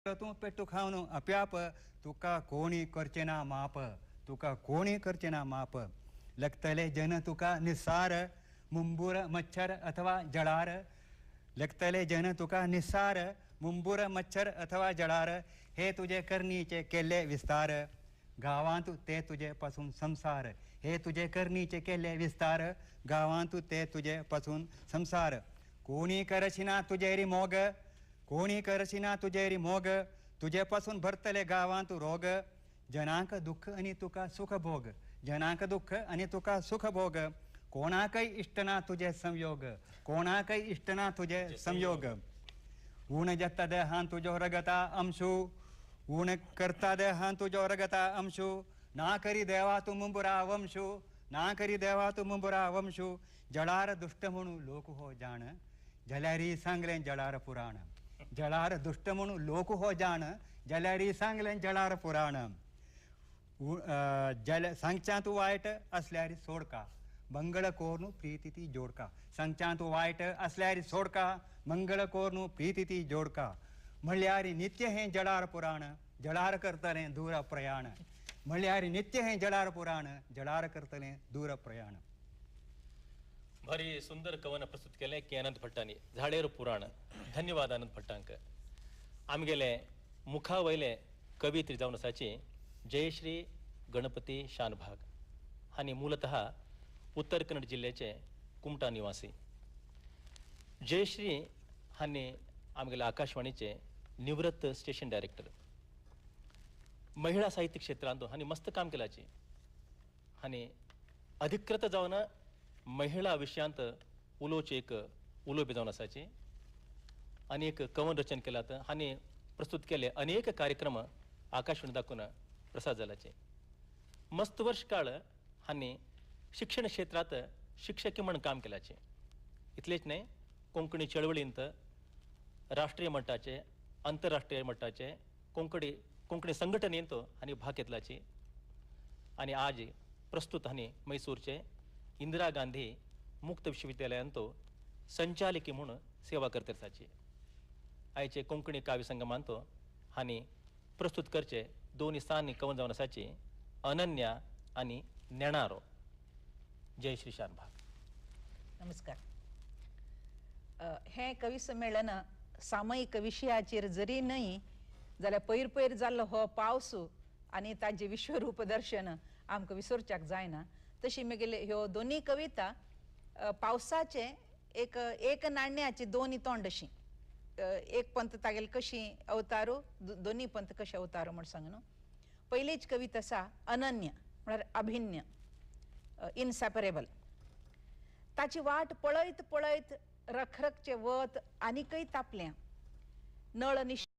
तू पेट्टू खाऊन अप्याप तुका कोणी करचे ना माप तुका कोणी करचे ना माप लगतले जन तुका निसार मुंबूर मच्छर अथवा जळार लगतले जन तुका निसार मुंबूर मच्छर अथवा जळार हे तुझे करणीचे केले विस्तार गावांत ते तुझे पासून संसार हे तुझे करणीचे केले विस्तार गावांत ते तुझे पासून संसार कोणी करशिना तुझेरी मोग कोणी करशिना तुझेरी मोग तुझेपासून भरतले गावांत रोग जनांक दुःख आणि तुका सुख भोग जनांक दुःख आणि तुका सुख भोग कोणाकय इष्टना तुझे संयोग कोणाकय इष्टना तुझे संयोग ऊन जत्तद हां तुझो रगता अंशु ऊन करताद हां तुझो रगता अंशु ना करी देवा तू मुंबुरा वंशु ना करी देवा तू मुंबुरा वंशु जळार दुष्ट म्हणू लोक हो जाण जल्यारी सांगले जळार पुराण जळार दुष्ट म्हणून लोक हो जाण जल्यारी सांगले जळार पुराण जल सांगच्या तू वाईट असल्यारी सोडका मंगळ कोरनु प्रीती ती जोडका सांगच्या तू वाईट असल्यारी सोडका मंगळ कोरनु प्रीती ती जोडका म्हणल्यारी नित्य हे जळार पुराण जळार करतले दूर प्रयाण म्हणल्यारी नित्य हे जळार पुराण जळार करतले दूर प्रयाण. भारी सुंदर कवन प्रस्तुत केले की अनंत भट्टांनी झाडेर पुराण. धन्यवाद अनंत भट्टांक. आमगेले मुखा वयले कवित्री जावन आसाची जयश्री गणपती शानभाग हानी मूलतः उत्तर कन्नड जिल्ह्याचे कुमटा निवासी. जयश्री हानी आमगेले आकाशवाणीचे निवृत्त स्टेशन डायरेक्टर. महिला साहित्य क्षेत्रांत हानी मस्त काम केलाची हानी अधिकृत जावन महिला विशयांत उलोवचे एक उलोवपी जावन आसाची आनी एक कवन रचन केलात हानी प्रस्तुत केले अनेक कार्यक्रम आकाशवाणी दाखवून प्रसाद जाल्याचे. मस्त वर्ष काळ हानी शिक्षण क्षेत्रात शिक्षकी म्हणून काम केल्याचे. इतलेच नाही कोंकणी चळवळींत राष्ट्रीय मट्टाचे आंतरराष्ट्रीय मट्टाचे कोंकणी संघटनेंत हानी भाग घेतल्याची आणि आज प्रस्तुत हानी मैसूरचे इंदिरा गांधी मुक्त विश्वविद्यालयांत संचालकी म्हणून सेवा करते आसाची. आयचे कोंकणी काव्य संगमांत हानी प्रस्तुत करचे दोन स्थानी कवन जावन आसाची अनन्या आणि नेणारो. जयश्री शानभाग. नमस्कार. हे कवी संमेलन सामायिक विशयाचेर जरी न्हय जाल्यार पयर पयर जाल्लो हो पावस आनी ताजे विश्वरूप दर्शन आमकां विसरच्याक जायना. तशी म्हगेले ह्यो दोनी कविता पावसाचे एक नाण्याची दोन्ही तोंड अशी. एक पंत तागेले कशी अवतारू दोन्ही पंत कशे अवतारू म्हण सांग न्हू. पयलीच कविता आसा अनन्य म्हळ्यार अभिन्य इनसेपरेबल. ताची वाट पळयत पळयत रखरखचे वत आनीकय तापल्या नळ